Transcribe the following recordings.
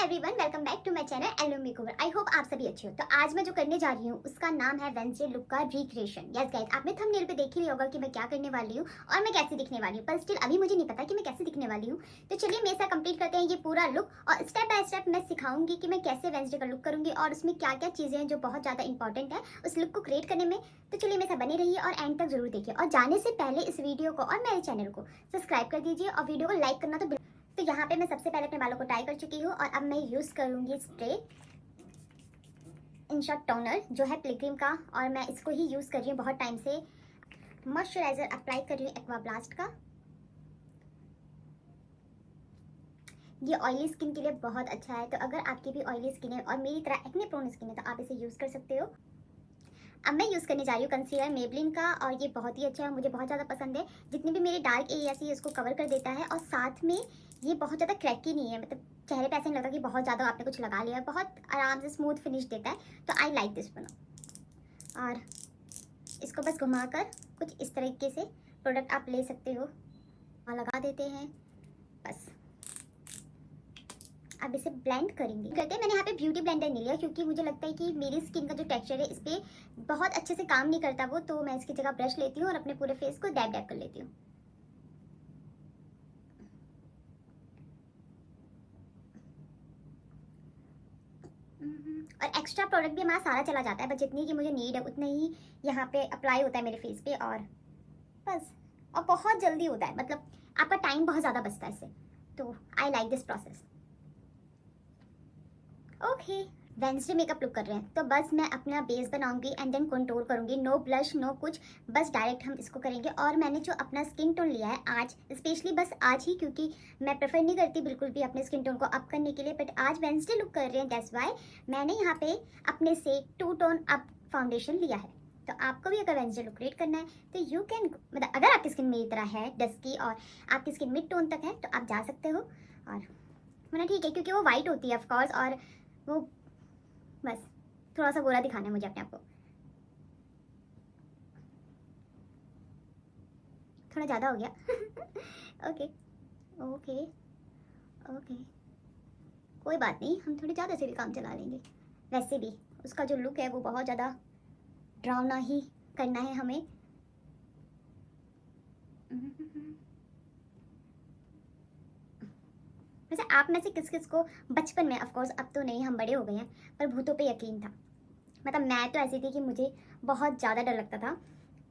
Everyone, welcome back to my channel एलो makeover. I hope आप सभी अच्छे हो। तो आज मैं जो करने जा रही हूँ उसका नाम है वेडनेसडे लुक का रिक्रिएशन। यस गाइस, आपने थंबनेल पे देख ही लिया होगा कि मैं क्या करने वाली हूँ और मैं कैसे दिखने वाली हूँ, पर स्टिल अभी मुझे नहीं पता कि मैं कैसे दिखने वाली हूँ। तो चलिए मेरे साथ कंप्लीट करते हैं ये पूरा लुक और स्टेप बाय स्टेप मैं सिखाऊंगी कि मैं कैसे वेडनेसडे का लुक करूंगी और उसमें क्या क्या चीज़ें हैं जो बहुत ज़्यादा इंपॉर्टेंट है उस लुक को क्रिएट करने में। तो चलिए मेरे साथ बने रहिए और एंड तक जरूर देखिए, और जाने से पहले इस वीडियो को और मेरे चैनल को सब्सक्राइब कर दीजिए और वीडियो को लाइक करना तो यहाँ पे मैं सबसे पहले अपने बालों को टाई कर चुकी हूँ और अब मैं यूज़ करूँगी स्प्रे इनशॉट टोनर जो है पिलग्रिम का, और मैं इसको ही यूज़ कर रही हूँ बहुत टाइम से। मॉइस्चराइजर अप्लाई कर रही हूँ एक्वा ब्लास्ट का। ये ऑयली स्किन के लिए बहुत अच्छा है, तो अगर आपकी भी ऑयली स्किन है और मेरी तरह एक्ने प्रोन स्किन है तो आप इसे यूज़ कर सकते हो। अब मैं यूज़ करने जा रही हूँ कंसीलर मेबलिन का, और ये बहुत ही अच्छा है, मुझे बहुत ज़्यादा पसंद है। जितने भी मेरे डार्क एरियाज है इसको कवर कर देता है, और साथ में ये बहुत ज़्यादा क्रैकी नहीं है, मतलब चेहरे पे ऐसा नहीं लगता कि बहुत ज़्यादा आपने कुछ लगा लिया है, बहुत आराम से स्मूथ फिनिश देता है। तो आई लाइक दिस वन। और इसको बस घुमाकर कुछ इस तरीके से प्रोडक्ट आप ले सकते हो, लगा देते हैं बस। अब इसे ब्लेंड करेंगे करते हैं। मैंने यहाँ पे ब्यूटी ब्लेंडर नहीं लिया क्योंकि मुझे लगता है कि मेरी स्किन का जो टेक्सचर है इस पर बहुत अच्छे से काम नहीं करता वो, तो मैं इसकी जगह ब्रश लेती हूँ और अपने पूरे फेस को डैब डैब कर लेती हूँ। और एक्स्ट्रा प्रोडक्ट भी हमारा सारा चला जाता है, बस जितनी की मुझे नीड है उतना ही यहाँ पे अप्लाई होता है मेरे फेस पे, और बस। और बहुत जल्दी होता है, मतलब आपका टाइम बहुत ज़्यादा बचता है इससे, तो I like this process. Okay, Wednesday makeup look कर रहे हैं तो बस मैं अपना बेस बनाऊंगी एंड देन कंटूर करूंगी। नो ब्लश नो कुछ, बस डायरेक्ट हम इसको करेंगे। और मैंने जो अपना स्किन टोन लिया है आज, स्पेशली बस आज ही, क्योंकि मैं प्रेफर नहीं करती बिल्कुल भी अपने स्किन टोन को अप करने के लिए, बट आज वेडनेसडे लुक कर रहे हैं दैट्स वाई मैंने यहाँ पे अपने से 2 टोन अप फाउंडेशन लिया है। तो आपको भी अगर वेडनेसडे लुक क्रिएट करना है तो यू कैन, मतलब अगर आपकी स्किन मेरी तरह है डस्की और आपकी स्किन मिड टोन तक है तो आप जा सकते हो। और मतलब ठीक है क्योंकि वो वाइट होती है ऑफकोर्स, और वो बस थोड़ा सा गोरा दिखाना है मुझे अपने आप को, थोड़ा ज़्यादा हो गया। ओके ओके ओके, कोई बात नहीं, हम थोड़े ज़्यादा से भी काम चला लेंगे। वैसे भी उसका जो लुक है वो बहुत ज़्यादा डरावना ही करना है हमें। वैसे आप में से किस किस को बचपन में, ऑफकोर्स अब तो नहीं, हम बड़े हो गए हैं, पर भूतों पे यकीन था? मतलब मैं तो ऐसी थी कि मुझे बहुत ज़्यादा डर लगता था।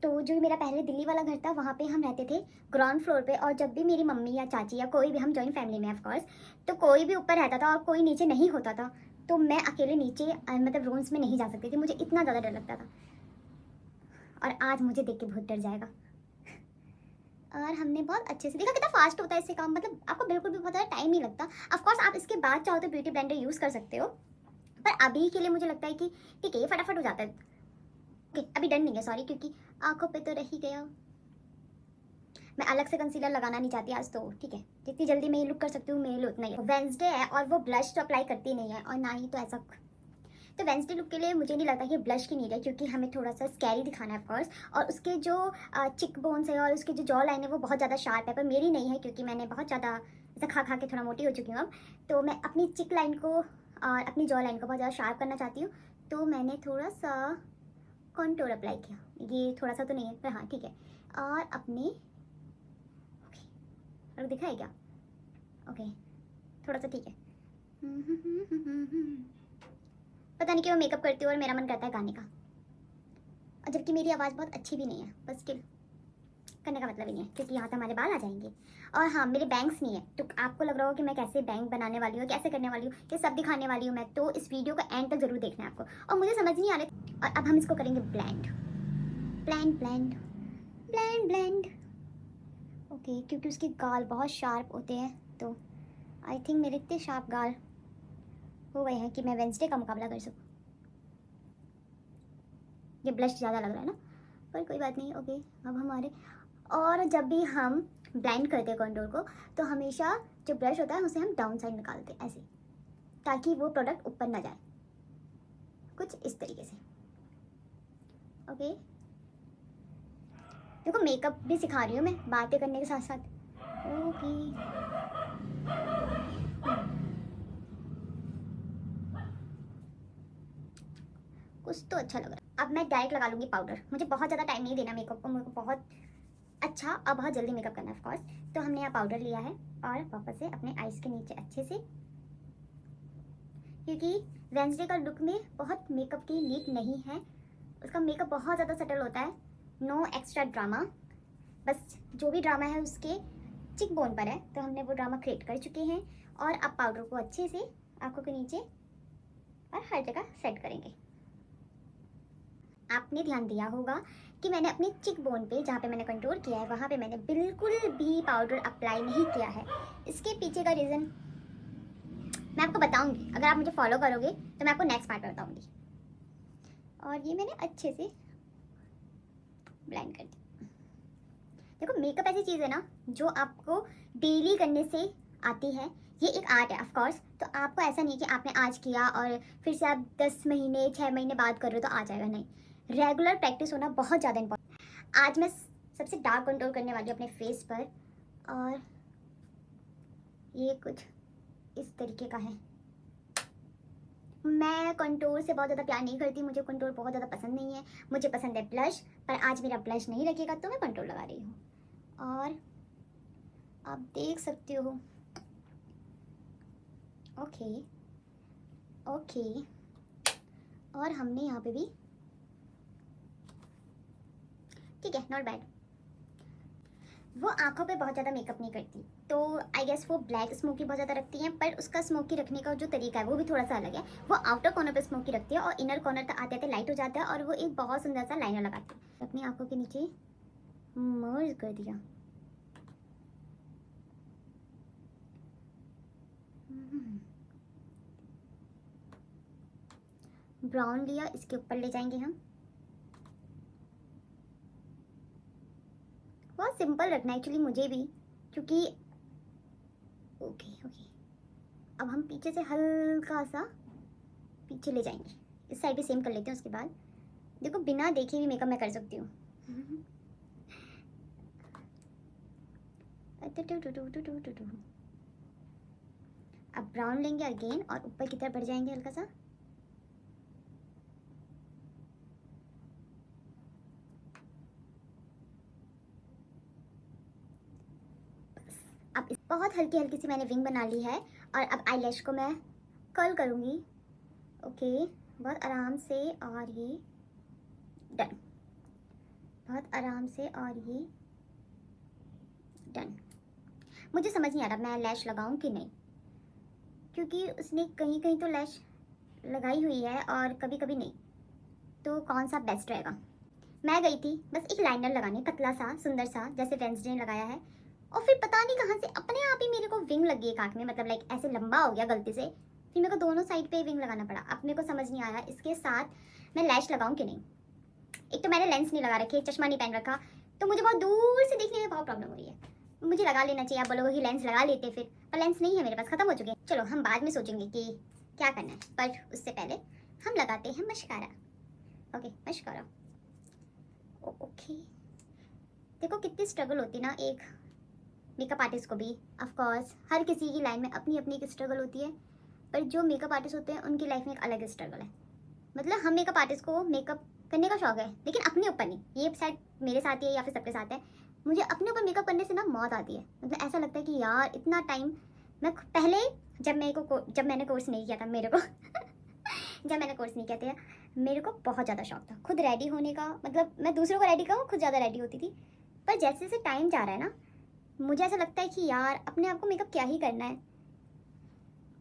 तो जो मेरा पहले दिल्ली वाला घर था वहाँ पे हम रहते थे ग्राउंड फ्लोर पे, और जब भी मेरी मम्मी या चाची या कोई भी, हम जॉइंट फैमिली में ऑफ कोर्स, तो कोई भी ऊपर रहता था और कोई नीचे नहीं होता था, तो मैं अकेले नीचे मतलब रूम्स में नहीं जा सकती थी, मुझे इतना ज़्यादा डर लगता था। और आज मुझे देख के बहुत डर जाएगा। और हमने बहुत अच्छे से देखा कितना फास्ट होता है इससे काम, मतलब आपको बिल्कुल भी बहुत ज़्यादा टाइम नहीं लगता। ऑफकोर्स आप इसके बाद चाहो तो ब्यूटी ब्लेंडर यूज़ कर सकते हो, पर अभी के लिए मुझे लगता है कि ठीक है ये फटाफट हो जाता है। ओके, अभी डन नहीं है, सॉरी, क्योंकि आंखों पे तो रह ही गया। मैं अलग से कंसीलर लगाना नहीं चाहती आज, तो ठीक है जितनी जल्दी मैं ये लुक कर सकती हूँ मेरे लिए उतना ही है। वेडनेसडे है और वो ब्लश तो अप्लाई करती नहीं है, और ना ही तो ऐसा, तो वेडनेसडे लुक के लिए मुझे नहीं लगता कि ब्लश की नीड है, क्योंकि हमें थोड़ा सा स्कैरी दिखाना है ऑफकोर्स। और उसके जो चिक बोन्स है और उसकी जो जॉ लाइन है वो बहुत ज़्यादा शार्प है, पर मेरी नहीं है क्योंकि मैंने बहुत ज़्यादा ऐसा खा खा के थोड़ा मोटी हो चुकी हूँ अब। तो मैं अपनी चिक लाइन को और अपनी जॉ लाइन को बहुत ज़्यादा शार्प करना चाहती हूँ, तो मैंने थोड़ा सा कॉन्टोर अप्लाई किया। ये थोड़ा सा तो नहीं है पर हाँ ठीक है। और अपने और दिखा है क्या? ओके, थोड़ा सा ठीक है। पता नहीं क्यों मेकअप करती हूँ और मेरा मन करता है गाने का, और जबकि मेरी आवाज़ बहुत अच्छी भी नहीं है, बस स्टिल करने का मतलब ही नहीं है क्योंकि यहाँ तो हमारे बाल आ जाएंगे। और हाँ, मेरे बैंग्स नहीं है, तो आपको लग रहा हो कि मैं कैसे बैंक बनाने वाली हूँ, कैसे करने वाली हूँ, ये सब दिखाने वाली हूँ मैं, तो इस वीडियो का एंड तक जरूर देखना है आपको। और मुझे समझ नहीं आ रहा। और अब हम इसको करेंगे blend blend blend blend blend. Okay, क्योंकि उसके गाल बहुत शार्प होते हैं, तो आई थिंक मेरे इतने शार्प गाल हो गए हैं कि मैं वेडनेसडे का मुकाबला कर सकूँ। ये ब्लश ज़्यादा लग रहा है ना, पर कोई बात नहीं। ओके, अब हमारे, और जब भी हम ब्लेंड करते हैं कंटूर को तो हमेशा जो ब्रश होता है उसे हम डाउन साइड निकालते हैं ऐसे, ताकि वो प्रोडक्ट ऊपर ना जाए, कुछ इस तरीके से। ओके, देखो मेकअप भी सिखा रही हूँ मैं बातें करने के साथ साथ। ओके, कुछ तो अच्छा लग रहा है। अब मैं डायरेक्ट लगा लूँगी पाउडर, मुझे बहुत ज़्यादा टाइम नहीं देना मेकअप को, मेरे को बहुत अच्छा और बहुत जल्दी मेकअप करना है ऑफ कोर्स। तो हमने यहाँ पाउडर लिया है और वापस से अपने आईज के नीचे अच्छे से, क्योंकि वेंसडे का लुक में बहुत मेकअप की नीड नहीं है, उसका मेकअप बहुत ज़्यादा सटल होता है, नो एक्स्ट्रा ड्रामा, बस जो भी ड्रामा है उसके चिक बोन पर है, तो हमने वो ड्रामा क्रिएट कर चुके हैं। और अब पाउडर को अच्छे से आंखों के नीचे और हर जगह सेट करेंगे। आपने ध्यान दिया होगा कि मैंने अपने चिक बोन पे, जहाँ पे मैंने कंटूर किया है, वहाँ पे मैंने बिल्कुल भी पाउडर अप्लाई नहीं किया है। इसके पीछे का रीज़न मैं आपको बताऊंगी, अगर आप मुझे फॉलो करोगे तो मैं आपको नेक्स्ट पार्ट में बताऊंगी। और ये मैंने अच्छे से ब्लेंड कर दी। देखो मेकअप ऐसी चीज़ है ना जो आपको डेली करने से आती है, ये एक आर्ट है ऑफ कोर्स। तो आपको ऐसा नहीं कि आपने आज किया और फिर से आप 10 महीने 6 महीने बाद कर रहे हो तो आ जाएगा, नहीं, रेगुलर प्रैक्टिस होना बहुत ज़्यादा इंपॉर्टेंट। आज मैं सबसे डार्क कंट्रोल करने वाली हूँ अपने फेस पर, और ये कुछ इस तरीके का है। मैं कंटूर से बहुत ज़्यादा प्यार नहीं करती, मुझे कंटूर बहुत ज़्यादा पसंद नहीं है, मुझे पसंद है ब्लश, पर आज मेरा ब्लश नहीं लगेगा तो मैं कंटूर लगा रही हूँ। और आप देख सकते हो, ओके ओके, और हमने यहाँ पे भी, ठीक है, नॉट बैड। वो आंखों पे बहुत ज़्यादा मेकअप नहीं करती, तो आई गेस वो ब्लैक स्मोकी बहुत ज़्यादा रखती हैं, पर उसका स्मोकी रखने का जो तरीका है वो भी थोड़ा सा अलग है। वो आउटर कॉर्नर पे स्मोकी रखती है और इनर कॉर्नर तक आते आते लाइट हो जाता है, और वो एक बहुत सुंदर सा लाइनर लगाती है। अपनी आंखों के नीचे मर्ज कर दिया। ब्राउन लिया, इसके ऊपर ले जाएंगे हम। बहुत सिंपल रखना है एक्चुअली मुझे भी, क्योंकि ओके ओके। अब हम पीछे से हल्का सा पीछे ले जाएंगे, इस साइड भी सेम कर लेते हैं। उसके बाद देखो बिना देखे भी मेकअप मैं कर सकती हूँ। अब ब्राउन लेंगे अगेन और ऊपर की तरफ बढ़ जाएंगे हल्का सा। अब बहुत हल्की हल्की सी मैंने विंग बना ली है, और अब आईलैश को मैं कर्ल करूँगी। ओके, बहुत आराम से, और ये डन, बहुत आराम से, और ये डन। मुझे समझ नहीं आ रहा मैं लैश लगाऊं कि नहीं, क्योंकि उसने कहीं कहीं तो लैश लगाई हुई है और कभी कभी नहीं, तो कौन सा बेस्ट रहेगा। मैं गई थी बस एक लाइनर लगाने, पतला सा सुंदर सा, जैसे वेंसडे ने लगाया है, और फिर पता नहीं कहाँ से अपने आप ही मेरे को विंग लगी एक आँख में, मतलब लाइक ऐसे लंबा हो गया गलती से, फिर मेरे को दोनों साइड पे विंग लगाना पड़ा। अब मेरे को समझ नहीं आया इसके साथ मैं लैश लगाऊं कि नहीं। एक तो मैंने लेंस नहीं लगा रखी, चश्मा नहीं पहन रखा, तो मुझे बहुत दूर से देखने में बहुत प्रॉब्लम हो रही है। मुझे लगा लेना चाहिए, आप बोलोगे कि लेंस लगा लेते फिर, पर लेंस नहीं है मेरे पास, खत्म हो चुके हैं। चलो हम बाद में सोचेंगे कि क्या करना है, पर उससे पहले हम लगाते हैं मस्कारा। Okay mascara, okay. देखो कितनी स्ट्रगल होती ना एक मेकअप आर्टिस्ट को भी, ऑफ कोर्स हर किसी की लाइफ में अपनी अपनी एक स्ट्रगल होती है, पर जो मेकअप आर्टिस्ट होते हैं उनकी लाइफ में एक अलग स्ट्रगल है। मतलब हम मेकअप आर्टिस्ट को मेकअप करने का शौक है, लेकिन अपने ऊपर नहीं, ये शायद मेरे साथ ही है या फिर सबके साथ है, मुझे अपने ऊपर मेकअप करने से ना मौत आती है। मतलब ऐसा लगता है कि यार इतना टाइम, मैं पहले जब मैंने कोर्स नहीं किया था मेरे को जब मैंने कोर्स नहीं किया था मेरे को बहुत ज़्यादा शौक था खुद रेडी होने का, मतलब मैं दूसरों को रेडी करूँ, खुद ज़्यादा रेडी होती थी। पर जैसे जैसे टाइम जा रहा है ना, मुझे ऐसा लगता है कि यार अपने आप को मेकअप क्या ही करना है।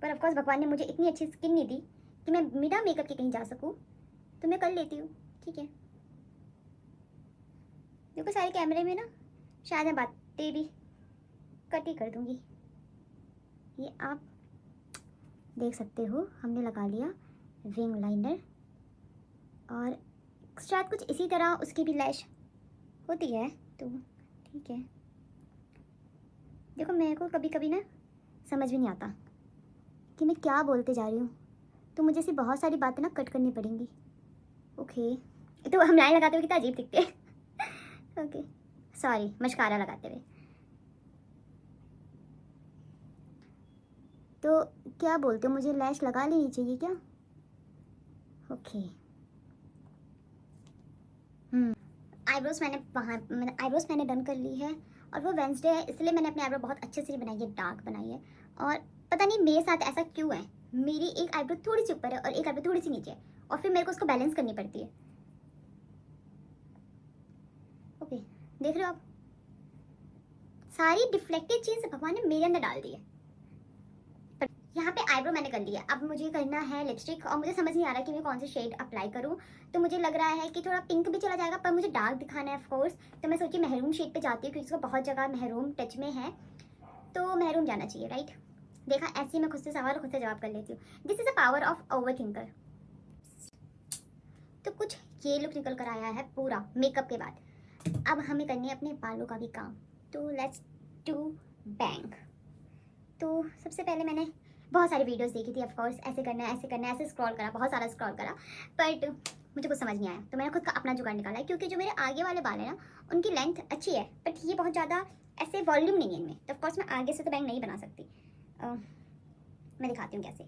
पर ऑफकोर्स भगवान ने मुझे इतनी अच्छी स्किन नहीं दी कि मैं बिना मेकअप के कहीं जा सकूँ, तो मैं कर लेती हूँ, ठीक है। देखो सारे कैमरे में ना शायद मैं बातें भी कट ही कर दूँगी। ये आप देख सकते हो, हमने लगा लिया विंग लाइनर, और शायद कुछ इसी तरह उसकी भी लैश होती है, तो ठीक है। देखो मेरे को कभी कभी ना समझ भी नहीं आता कि मैं क्या बोलते जा रही हूँ, तो मुझे ऐसी बहुत सारी बातें ना कट करनी पड़ेंगी। ओके, तो हम लाइन लगाते हुए कितना अजीब दिखते हैं। ओके सॉरी, मस्कारा लगाते हुए। तो क्या बोलते हो, मुझे लैश लगा लेनी चाहिए क्या? ओके आईब्रोज मैंने डन कर ली है, और वो वेंसडे है इसलिए मैंने अपनी आईब्रो बहुत अच्छे से बनाई है, डार्क बनाई है। और पता नहीं मेरे साथ ऐसा क्यों है, मेरी एक आईब्रो थोड़ी सी ऊपर है और एक आईब्रो थोड़ी सी नीचे है, और फिर मेरे को उसको बैलेंस करनी पड़ती है। ओके, देख रहे हो आप, सारी डिफ्लेक्टेड चीज़ भगवान ने मेरे अंदर डाल दी है। यहाँ पे आईब्रो मैंने कर लिया, अब मुझे करना है लिपस्टिक, और मुझे समझ नहीं आ रहा कि मैं कौन सी शेड अप्लाई करूँ। तो मुझे लग रहा है कि थोड़ा पिंक भी चला जाएगा, पर मुझे डार्क दिखाना है ऑफ कोर्स, तो मैं सोची मेहरून शेड पे जाती हूँ क्योंकि उसको बहुत जगह मेहरून टच में है, तो मेहरून जाना चाहिए, राइट। देखा, ऐसे ही मैं खुद से सवाल खुद से जवाब कर लेती हूँ। This is a power of over thinker. तो कुछ ये लुक निकल कर आया है पूरा मेकअप के बाद। अब हमें करनी है अपने बालों का भी काम, तो लेट्स डू बैंग। तो सबसे पहले मैंने बहुत सारी वीडियोस देखी थी, ऑफ कोर्स ऐसे करना है, ऐसे करना है, ऐसे स्क्रॉल करा, बहुत सारा स्क्रॉल करा, बट मुझे कुछ समझ नहीं आया। तो मैंने खुद का अपना जुगाड़ निकाला है, क्योंकि जो मेरे आगे वाले बाल है ना, उनकी लेंथ अच्छी है, बट ये बहुत ज़्यादा ऐसे वॉल्यूम नहीं है इनमें, तो ऑफकोर्स मैं आगे से तो बैंग नहीं बना सकती। मैं दिखाती हूँ कैसे।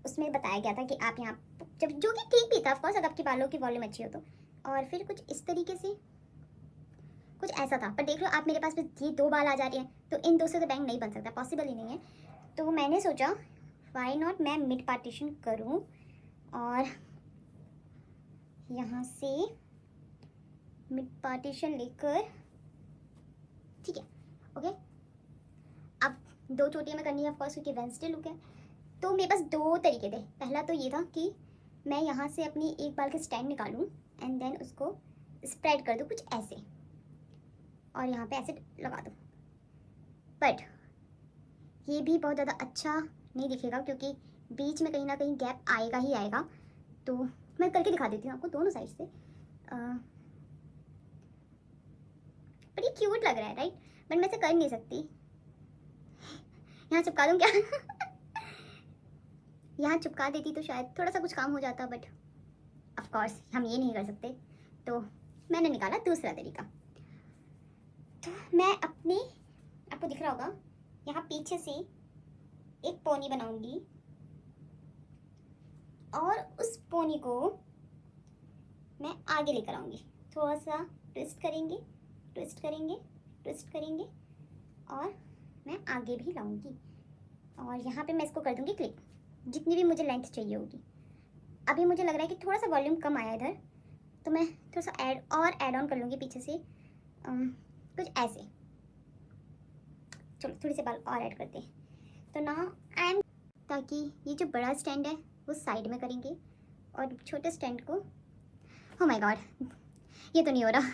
उसमें बताया गया था कि आप यहाँ जब, जो कि ठीक भी था ऑफकोर्स, अगर आपके बालों की वॉल्यूम अच्छी हो तो। और फिर कुछ इस तरीके से कुछ ऐसा था, पर देख लो आप, मेरे पास बस ये 2 बाल आ जा रहे हैं, तो इन 2 से तो बैंग नहीं बन सकता, पॉसिबल ही नहीं है। तो मैंने सोचा व्हाई नॉट मैं मिड पार्टीशन करूं, और यहाँ से मिड पार्टीशन लेकर, ठीक है, ओके। अब 2 चोटियाँ में करनी है ऑफकोर्स, क्योंकि वेंसडे लुक है। तो मेरे पास 2 तरीके थे। पहला तो ये था कि मैं यहाँ से अपनी एक बाल के स्टैंड निकालूं एंड देन उसको स्प्रेड कर दूं कुछ ऐसे, और यहाँ पे ऐसे लगा दूं, बट ये भी बहुत ज़्यादा अच्छा नहीं दिखेगा, क्योंकि बीच में कहीं ना कहीं गैप आएगा ही आएगा। तो मैं करके दिखा देती हूँ आपको दोनों साइड से। बट ये क्यूट लग रहा है, राइट, बट मैं इसे कर नहीं सकती। यहाँ चिपका दूँ क्या? यहाँ चिपका देती तो शायद थोड़ा सा कुछ काम हो जाता, बट ऑफ कोर्स हम ये नहीं कर सकते, तो मैंने निकाला दूसरा तरीका। तो मैं अपने, आपको दिख रहा होगा, यहाँ पीछे से एक पोनी बनाऊंगी, और उस पोनी को मैं आगे लेकर आऊंगी। थोड़ा सा ट्विस्ट करेंगे, ट्विस्ट करेंगे, ट्विस्ट करेंगे, और मैं आगे भी लाऊंगी, और यहाँ पे मैं इसको कर दूंगी क्लिप, जितनी भी मुझे लेंथ चाहिए होगी। अभी मुझे लग रहा है कि थोड़ा सा वॉल्यूम कम आया इधर, तो मैं थोड़ा सा ऐड ऑन कर लूँगी पीछे से, कुछ ऐसे। चलो थोड़ी सी बाल और ऐड करते हैं। तो ना ताकि ये जो बड़ा स्टैंड है वो साइड में करेंगे, और छोटे स्टैंड को, ओह माय गॉड, ये तो नहीं हो रहा,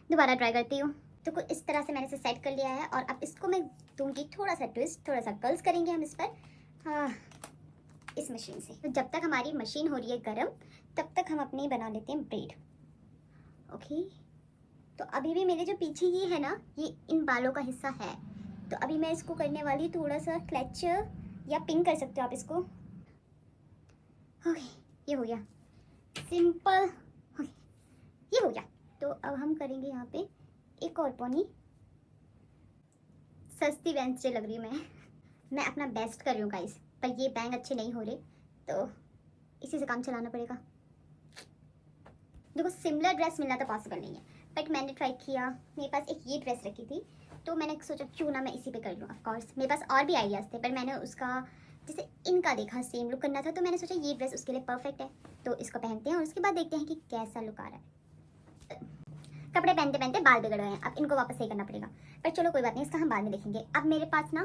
दोबारा ट्राई करती हूँ। तो कुछ इस तरह से मैंने इसे सेट कर लिया है, और अब इसको मैं दूंगी थोड़ा सा ट्विस्ट, थोड़ा सा कर्ल्स करेंगे हम इस पर, हाँ, इस मशीन से। तो जब तक हमारी मशीन हो रही है गर्म, तब तक हम अपने बना लेते हैं ब्रेड। ओके, तो अभी भी मेरे जो पीछे ये है ना, ये इन बालों का हिस्सा है, तो अभी मैं इसको करने वाली थोड़ा सा क्लच या पिन कर सकते हो आप इसको। ओके, ये हो गया सिंपल, ये हो गया। तो अब हम करेंगे यहाँ पे एक और पोनी। सस्ती वेंसडे लग रही हूँ मैं अपना बेस्ट कर रही हूँ गाइस, पर ये बैंग अच्छे नहीं हो रहे, तो इसी से काम चलाना पड़ेगा। देखो सिमिलर ड्रेस मिलना तो पॉसिबल नहीं है, बट मैंने ट्राई किया, मेरे पास एक ये ड्रेस रखी थी, तो मैंने सोचा क्यों ना मैं इसी पे कर लूँ। ऑफ कोर्स मेरे पास और भी आइडियाज़ थे, पर मैंने उसका जैसे इनका देखा सेम लुक करना था, तो मैंने सोचा ये ड्रेस उसके लिए परफेक्ट है, तो इसको पहनते हैं और उसके बाद देखते हैं कि कैसा लुक आ रहा है। कपड़े पहनते पहनते बाल बिगड़ गए हैं, अब इनको वापस सही करना पड़ेगा, पर चलो कोई बात नहीं, इसका हम बाद में देखेंगे। अब मेरे पास ना,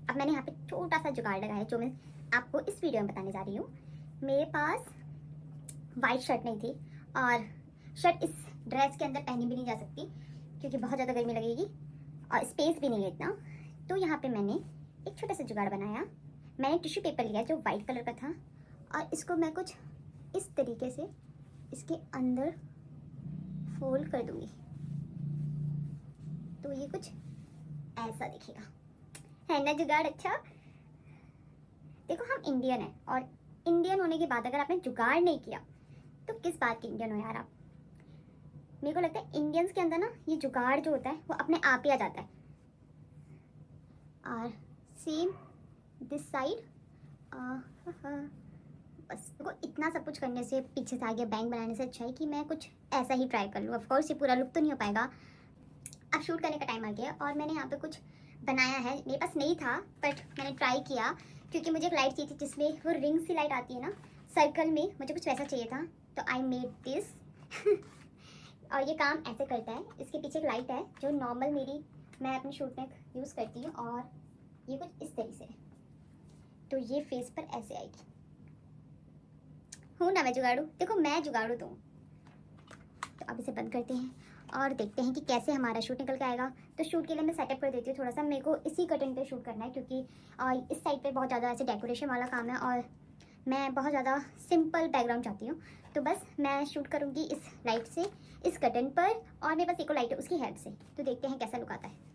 अब मैंने यहाँ पे छोटा सा जुगाड़ लगाया है, जो मैं आपको इस वीडियो में बताने जा रही हूँ। मेरे पास वाइट शर्ट नहीं थी, और शर्ट इस ड्रेस के अंदर पहनी भी नहीं जा सकती क्योंकि बहुत ज़्यादा गर्मी लगेगी और स्पेस भी नहीं है इतना। तो यहाँ पे मैंने एक छोटा सा जुगाड़ बनाया। मैंने टिश्यू पेपर लिया जो वाइट कलर का था, और इसको मैं कुछ इस तरीके से इसके अंदर फोल्ड कर दूँगी, तो ये कुछ ऐसा दिखेगा, है ना जुगाड़ अच्छा। देखो हम इंडियन हैं, और इंडियन होने के बाद अगर आपने जुगाड़ नहीं किया तो किस बात के इंडियन हो यार आप। मेरे को लगता है इंडियंस के अंदर ना ये जुगाड़ जो होता है वो अपने आप ही आ जाता है। और सेम दिस साइड, बस देखो इतना सब कुछ करने से, पीछे से आगे बैंग बनाने से अच्छा है कि मैं कुछ ऐसा ही ट्राई कर लूँ। ऑफ कोर्स ये पूरा लुक तो नहीं हो पाएगा। अब शूट करने का टाइम आ गया और मैंने यहाँ पे कुछ बनाया है। मेरे पास नहीं था बट मैंने ट्राई किया, क्योंकि मुझे एक लाइट चाहिए थी जिसमें वो रिंग सी लाइट आती है ना सर्कल में, मुझे कुछ वैसा चाहिए था। तो आई मेड दिस और ये काम ऐसे करता है। इसके पीछे एक लाइट है जो नॉर्मल मैं अपने शूट में यूज़ करती हूँ, और ये कुछ इस तरीके से, तो ये फेस पर ऐसे आएगी। हूँ ना मैं जुगाड़ू, देखो मैं जुगाड़ू तो। तो अब इसे बंद करते हैं और देखते हैं कि कैसे हमारा शूट निकल के आएगा। तो शूट के लिए मैं सेटअप कर देती हूँ थोड़ा सा। मेरे को इसी कर्टन पे शूट करना है, क्योंकि इस साइड पे बहुत ज़्यादा ऐसे डेकोरेशन वाला काम है और मैं बहुत ज़्यादा सिंपल बैकग्राउंड चाहती हूँ। तो बस मैं शूट करूँगी इस लाइट से, इस कर्टन पर, और मेरे पास एक और लाइट है उसकी हेल्प से। तो देखते हैं कैसा लुक आता है।